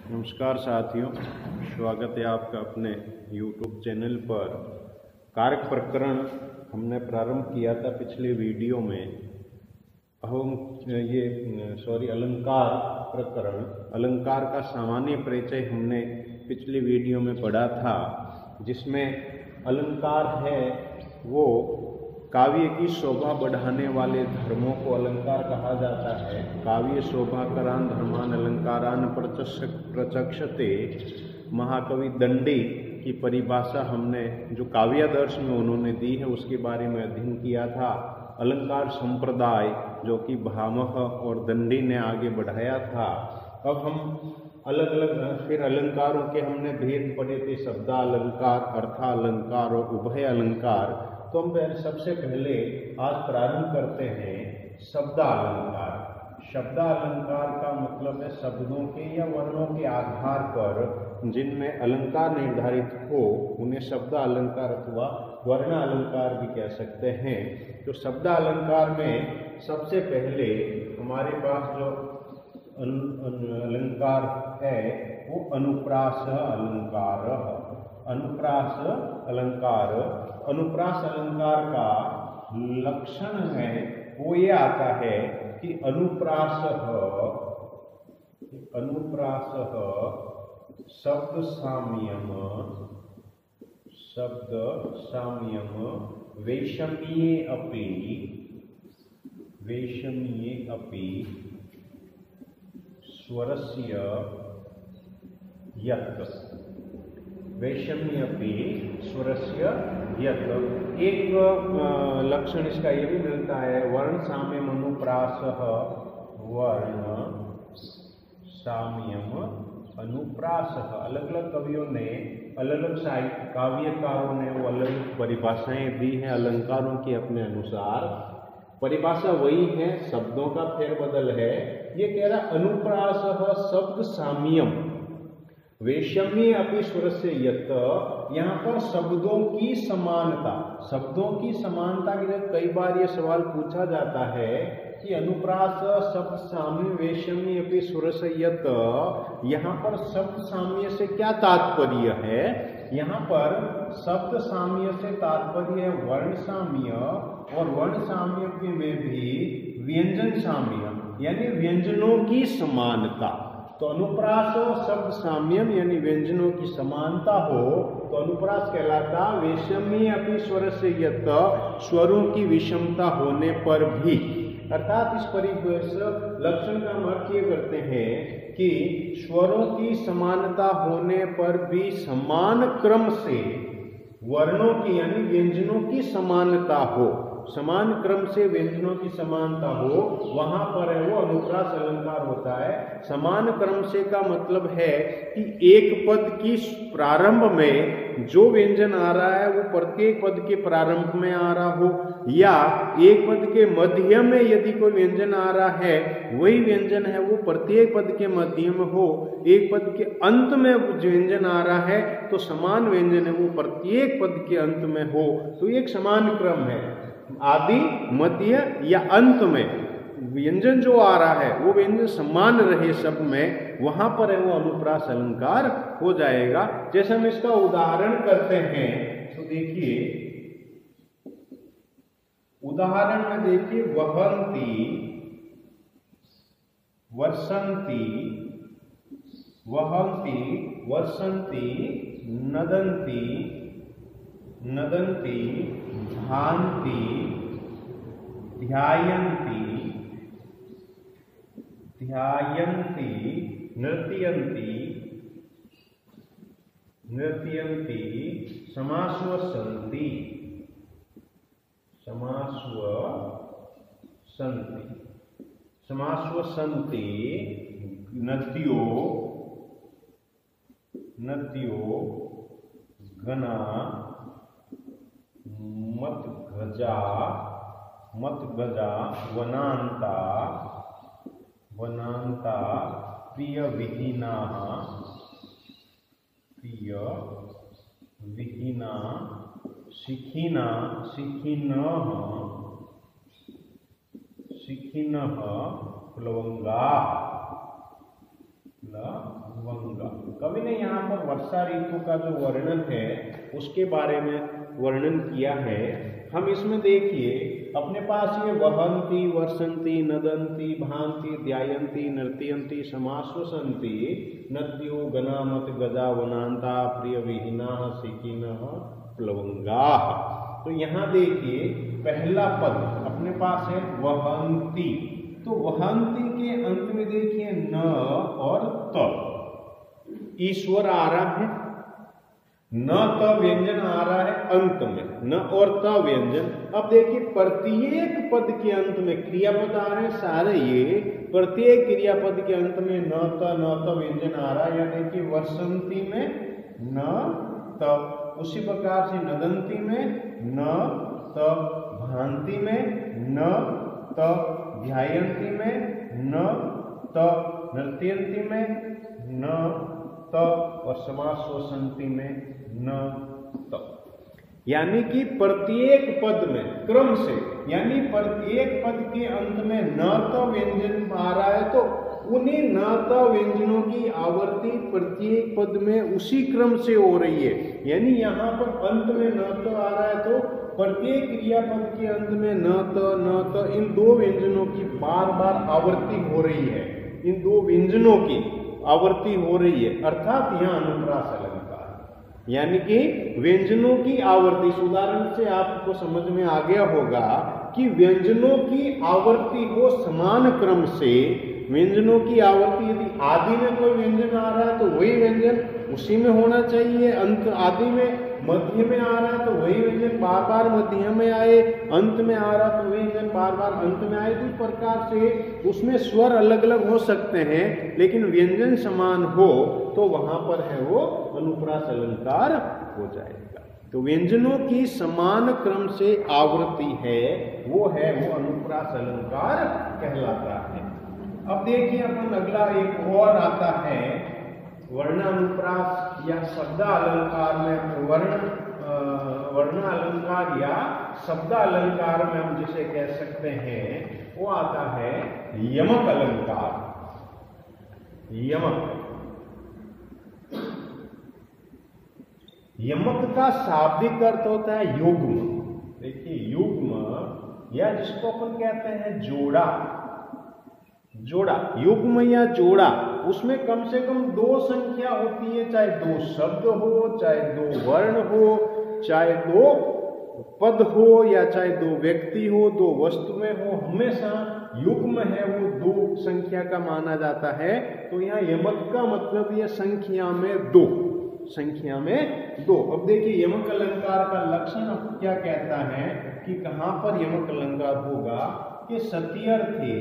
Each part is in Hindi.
नमस्कार साथियों, स्वागत है आपका अपने YouTube चैनल पर। कारक प्रकरण हमने प्रारंभ किया था पिछले वीडियो में। हम अलंकार प्रकरण, अलंकार का सामान्य परिचय हमने पिछले वीडियो में पढ़ा था, जिसमें अलंकार है वो काव्य की शोभा बढ़ाने वाले धर्मों को अलंकार कहा जाता है। काव्य शोभाकरान धर्मान अलंकारान प्रचक्षते, महाकवि दंडी की परिभाषा हमने जो काव्यादर्श में उन्होंने दी है उसके बारे में अध्ययन किया था। अलंकार संप्रदाय जो कि भामह और दंडी ने आगे बढ़ाया था। अब हम अलग अलग फिर अलंकारों के हमने भेद पढ़े थे, शब्दालंकार, अर्थालंकार और उभय अलंकार। तो हम सबसे पहले आज प्रारंभ करते हैं शब्दालंकार। शब्दालंकार का मतलब है शब्दों के या वर्णों के आधार पर जिनमें अलंकार निर्धारित हो उन्हें शब्दालंकार अथवा वर्णालंकार भी कह सकते हैं। तो शब्दालंकार में सबसे पहले हमारे पास जो अलंकार है वो अनुप्रास अलंकार। अनुप्रास अलंकार, अनुप्रास अलंकार का लक्षण है वो ये आता है कि अनुप्रास शब्द साम्यम वैषम्ये अपि स्वरस्य यत्, वैषम्ये अपि स्वरस्य यत्। एक लक्षण इसका ये भी मिलता है वर्ण साम्यम अनुप्रासः, वर्ण साम्यम अनुप्रासः। अलग अलग कवियों ने, अलग अलग साहित्य काव्यकारों ने वो अलग अलग परिभाषाएं दी हैं अलंकारों की अपने अनुसार। परिभाषा वही है, शब्दों का फेरबदल है। ये कह रहा अनुप्रासः शब्द साम्यम वैषम्ये अपि स्वरस्य यत्। यहाँ पर शब्दों की समानता, शब्दों की समानता के लिए कई बार ये सवाल पूछा जाता है कि अनुप्रास शब्द साम्य वैषम्ये अपि स्वरस्य यत्, यहाँ पर शब्द साम्य से क्या तात्पर्य है? यहाँ पर शब्द साम्य से तात्पर्य है वर्ण साम्य, और वर्ण साम्य में भी व्यंजन साम्य यानी व्यंजनों की समानता। तो अनुप्रास शब्द साम्यम यानी व्यंजनों की समानता हो तो अनुप्रास कहलाता। वैषम्ये अपि स्वरस्य यत्, स्वरों की विषमता होने पर भी, अर्थात इस परिभाषा लक्षण का हम अर्थ ये करते हैं कि स्वरों की समानता होने पर भी समान क्रम से वर्णों की यानी व्यंजनों की समानता हो, समान क्रम से व्यंजनों की समानता हो, वहां पर है वो अनुप्रास अलंकार होता है। समान क्रम से का मतलब है कि एक पद की प्रारंभ में जो व्यंजन आ रहा है वो प्रत्येक पद के प्रारंभ में आ रहा हो, या एक पद के मध्य में यदि कोई व्यंजन आ रहा है वही व्यंजन है वो प्रत्येक पद के मध्य में हो। एक पद के अंत में व्यंजन आ रहा है तो समान व्यंजन है वो प्रत्येक पद के अंत में हो। तो एक समान क्रम है, आदि मध्य या अंत में व्यंजन जो आ रहा है वो व्यंजन समान रहे सब में, वहां पर है वो अनुप्रास अलंकार हो जाएगा। जैसे हम इसका उदाहरण करते हैं तो देखिए, उदाहरण में देखिए वहंती, वर्षंती, वहंती, वर्षंती, नदंती, नदंती, भान्ति, ध्यायन्ति, ध्यायन्ति, नृत्यन्ति, नृत्यन्ति, समाश्वसन्ति, समाश्वसन्ति, समाश्वसन्ति, नद्यो, नद्यो, घना, मतगजा, मतगजा, वनांता, वनांता, प्रियविहीना, प्रियविहीना, शिखिना, शिखिनः, शिखिनः, प्लवंगा, प्लवंगा। कवि ने यहाँ पर वर्षा ऋतु का जो वर्णन है उसके बारे में वर्णन किया है। हम इसमें देखिए अपने पास ये वहंती, वर्षंती, नदंती, भांति, ध्यायंती, नृत्यंती, समाश्वसंती, नद्यो गनामत गजा वनांता प्रिय विहीना सिकिनः प्लवंगाः। तो यहाँ देखिए पहला पद अपने पास है वहंती। तो वहंती के अंत में देखिए न और त, ईश्वर आ रहा है, न त व्यंजन आ रहा है अंत में, न और त व्यंजन। अब देखिए प्रत्येक पद के अंत में क्रियापद आ रहे हैं सारे, ये प्रत्येक क्रियापद के अंत में न त व्यंजन आ रहा है। या देखिए वर्षंती में न त, उसी प्रकार से नदंती में न त, भांति में न त, ध्यायंती में न त, नृत्यंती में न त और समाश्वसंती में न त। यानी कि प्रत्येक पद में क्रम से, यानी प्रत्येक पद के अंत में न त व्यंजन आ रहा है तो उन्हीं न त व्यंजनों की आवृत्ति प्रत्येक पद में उसी क्रम से हो रही है। यानी यहाँ पर अंत में न त आ रहा है तो प्रत्येक क्रियापद के अंत में न त इन दो व्यंजनों की बार बार आवृत्ति हो रही है, इन दो व्यंजनों की आवृत्ति हो रही है, अर्थात यहाँ अनुप्रास अलंकार, यानी कि व्यंजनों की आवृत्ति। इस उदाहरण से आपको समझ में आ गया होगा कि व्यंजनों की आवृत्ति हो समान क्रम से। व्यंजनों की आवृत्ति यदि आदि में कोई व्यंजन आ रहा है तो वही व्यंजन उसी में होना चाहिए, अंत आदि में, मध्य में आ रहा है तो वही व्यंजन बार बार मध्य में आए, अंत में आ रहा तो वही व्यंजन बार बार अंत में आए। इस प्रकार से उसमें स्वर अलग अलग हो सकते हैं लेकिन व्यंजन समान हो तो वहां पर है वो अनुप्रास अलंकार हो जाएगा। तो व्यंजनों की समान क्रम से आवृत्ति है वो अनुप्रास अलंकार कहलाता है। अब देखिए अपन अगला एक और आता है वर्णानुप्रास या शब्द अलंकार में। वर्ण अलंकार या शब्द अलंकार में हम जिसे कह सकते हैं वो आता है यमक अलंकार। यमक का शाब्दिक अर्थ होता है युग्म। देखिए युग्म या जिसको अपन कहते हैं जोड़ा, युग्म या जोड़ा, उसमें कम से कम दो संख्या होती है, चाहे दो शब्द हो, चाहे दो वर्ण हो, चाहे दो पद हो या चाहे दो व्यक्ति हो, दो वस्तुएं हो, हमेशा युग्म है वो दो संख्या का माना जाता है। तो यहाँ यमक का मतलब यह संख्या में दो। अब देखिए यमक अलंकार का लक्षण क्या कहता है कि कहां पर यमक अलंकार होगा कि सत्यर्थे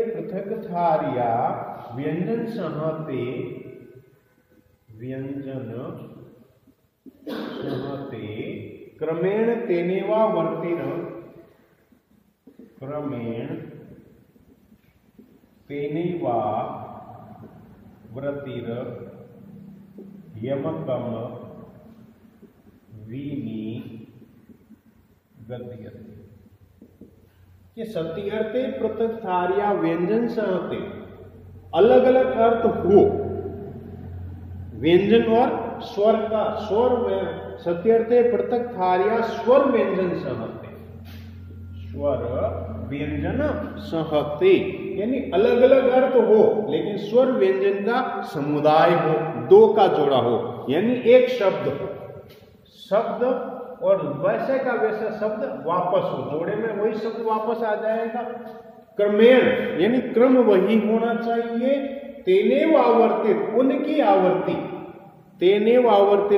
पृथक्धार्या व्यंजन सहते क्रमेण तेनेवा वर्तिर यमकम विनिगद्यते। कि सत्यर्थे पृथक्धार्या व्यंजन सहते, अलग अलग अर्थ हो व्यंजन और स्वर का, सत्यर्थे पृथक्धार्या स्वर व्यंजन सहते, यानी अलग अलग अर्थ हो लेकिन स्वर व्यंजन का समुदाय हो, दो का जोड़ा हो, यानी एक शब्द और वैसे का वैसा शब्द वापस हो, जोड़े में वही शब्द वापस आ जाएगा। क्रमेण यानी क्रम वही होना चाहिए। तेनेव आवर्तित, उनकी आवर्ती,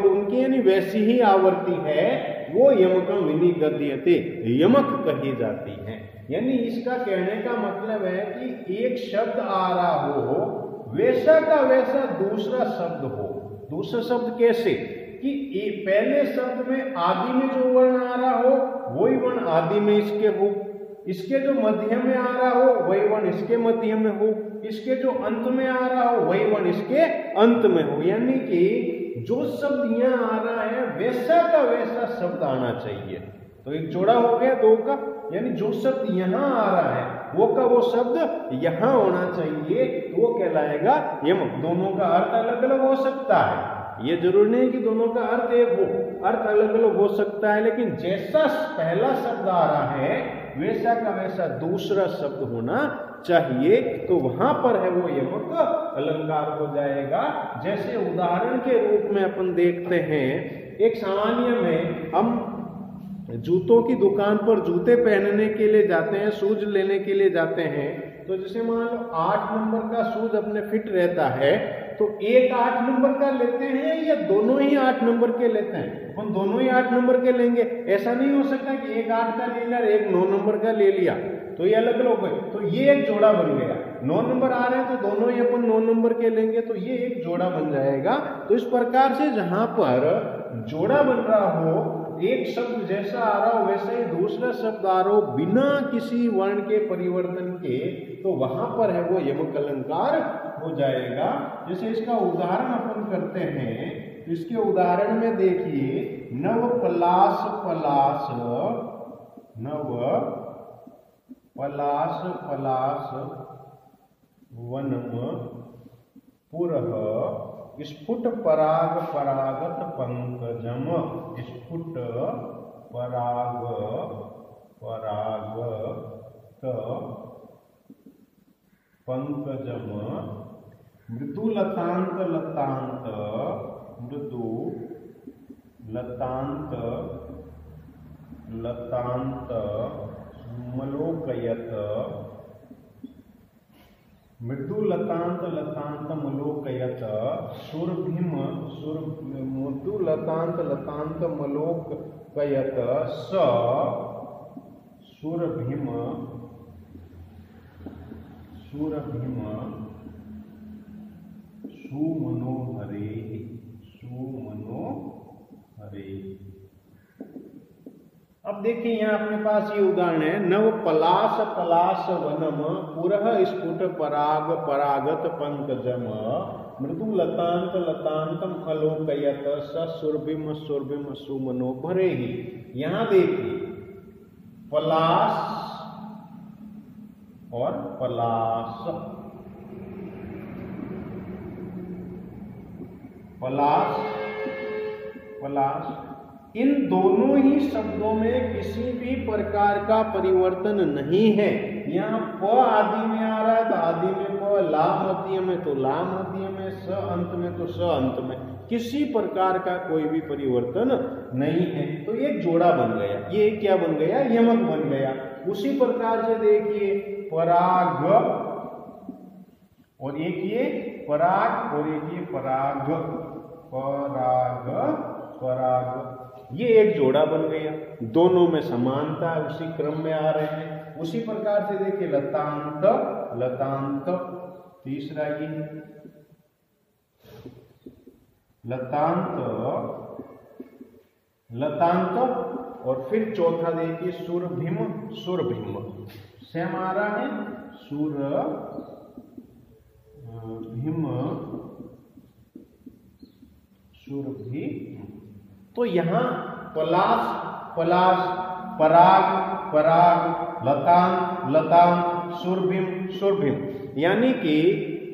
उनकी यानी वैसी ही आवर्ती है वो यमकम विनिगद्यते, यमक कही जाती है। यानी इसका कहने का मतलब है कि एक शब्द आ रहा हो वैसा का वैसा दूसरा शब्द हो। दूसरा शब्द कैसे कि पहले शब्द में आदि में जो वर्ण आ रहा हो वही वर्ण आदि में इसके हो, इसके जो मध्य में आ रहा हो वही वर्ण इसके मध्य में हो, इसके जो अंत में आ रहा हो वही वर्ण इसके अंत में हो। यानी कि जो शब्द यहाँ आ रहा है वैसा का वैसा शब्द आना चाहिए। तो एक जोड़ा हो गया दो का, यानी जो शब्द यहाँ आ रहा है वो का वो शब्द यहाँ होना चाहिए, तो वो कहलाएगा यमक। दोनों का अर्थ अलग अलग हो सकता है, ये जरूरी नहीं कि दोनों का अर्थ एक हो, अर्थ अलग अलग हो सकता है, लेकिन जैसा पहला शब्द आ रहा है वैसा का वैसा दूसरा शब्द होना चाहिए, तो वहां पर है वो यमक अलंकार हो जाएगा। जैसे उदाहरण के रूप में अपन देखते हैं, एक सामान्य में हम जूतों की दुकान पर जूते पहनने के लिए जाते हैं, शूज लेने के लिए जाते हैं, तो जैसे मान लो 8 नंबर का शूज अपने फिट रहता है, तो एक 8 नंबर का लेते हैं या दोनों ही 8 नंबर के लेते हैं? अपन दोनों ही 8 नंबर के लेंगे। ऐसा नहीं हो सकता कि एक 8 का ले लिया एक 9 नंबर का ले लिया, तो ये अलग अलग हो गए, तो ये एक जोड़ा बन गया। 9 नंबर आ रहे हैं तो दोनों ही अपन 9 नंबर के लेंगे, तो ये एक जोड़ा बन जाएगा। तो इस प्रकार से जहां पर जोड़ा बन रहा हो, एक शब्द जैसा आ रहा हो वैसा ही दूसरा शब्द आ रहा हो बिना किसी वर्ण के परिवर्तन के, तो वहां पर है वो यमक अलंकार हो जाएगा। जैसे इसका उदाहरण अपन करते हैं, तो इसके उदाहरण में देखिए, नव पलाश पलाश, नव पलाश पलाश वनम पुरः स्फुट पराग परागत पंकजम, स्फुट पराग परागत पंकजम, मृदु लतांत लतांत, मृदु लतांत लतांत मलोकयत, मृदु लतांत लतांत मलोकयत, सुरभिम सुर, मृदु लतांत लतांत मलोकयत, स सुरभिम सुरभिम सुमनोहरे, सुमनोहरे। अब देखिए यहाँ अपने पास ये उदाहरण है, नव पलाश पलाश वनम पुरः स्फुट पराग परागत पंकजम, मृदु लतांत लतांतम अलोकयत, स सुरभिम सुरभिम सुमनोहरे। यहाँ देखिए पलाश और पलाश, पलाश पलाश, इन दोनों ही शब्दों में किसी भी प्रकार का परिवर्तन नहीं है। यहाँ प आदि में आ रहा है तो आदि में प, ला मध्य में तो ला मध्य में, स अंत में तो स अंत में, किसी प्रकार का कोई भी परिवर्तन नहीं है, तो एक जोड़ा बन गया। ये क्या बन गया? यमक बन गया। उसी प्रकार से देखिए पराग और एक ये पराग और एक ये पराग, पराग पराग, ये एक जोड़ा बन गया। दोनों में समानता उसी क्रम में आ रहे हैं। उसी प्रकार से देखिए लतांत लतांत, तीसरा ये लतांत लतांत, और फिर चौथा देखिए सुरभिम सुरभिम, सेम आ रहा है सुरभिम, सुरभि। तो यहाँ पलाश पलाश, पराग पराग, लतांत लतांत, सुरभिम सुरभिम, यानी कि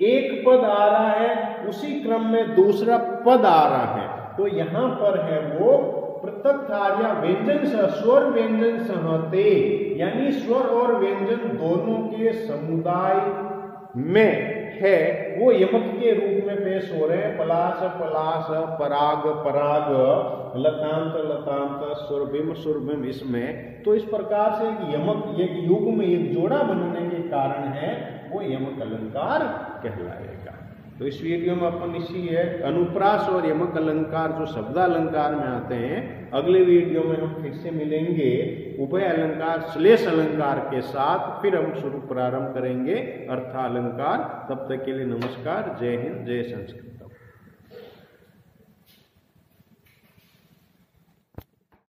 एक पद आ रहा है उसी क्रम में दूसरा पद आ रहा है, तो यहाँ पर है वो पृथक कार्य व्यंजन स्वर व्यंजन सहते, यानी स्वर और व्यंजन दोनों के समुदाय में है वो यमक के रूप में पेश हो रहे हैं। पलाश पलाश, पराग पराग, लतांत लतांत, सुरभिम सुरभिम, इसमें तो इस प्रकार से यमक एक युग में एक जोड़ा बनने के कारण है वो यमक अलंकार कहलाएगा। तो इस वीडियो में अपन इसी है अनुप्रास और यमक अलंकार जो शब्द अलंकार में आते हैं। अगले वीडियो में हम फिर से मिलेंगे उभय अलंकार श्लेष अलंकार के साथ, फिर हम शुरू प्रारंभ करेंगे अर्थालंकार। तब तक के लिए नमस्कार, जय हिंद, जय संस्कृत।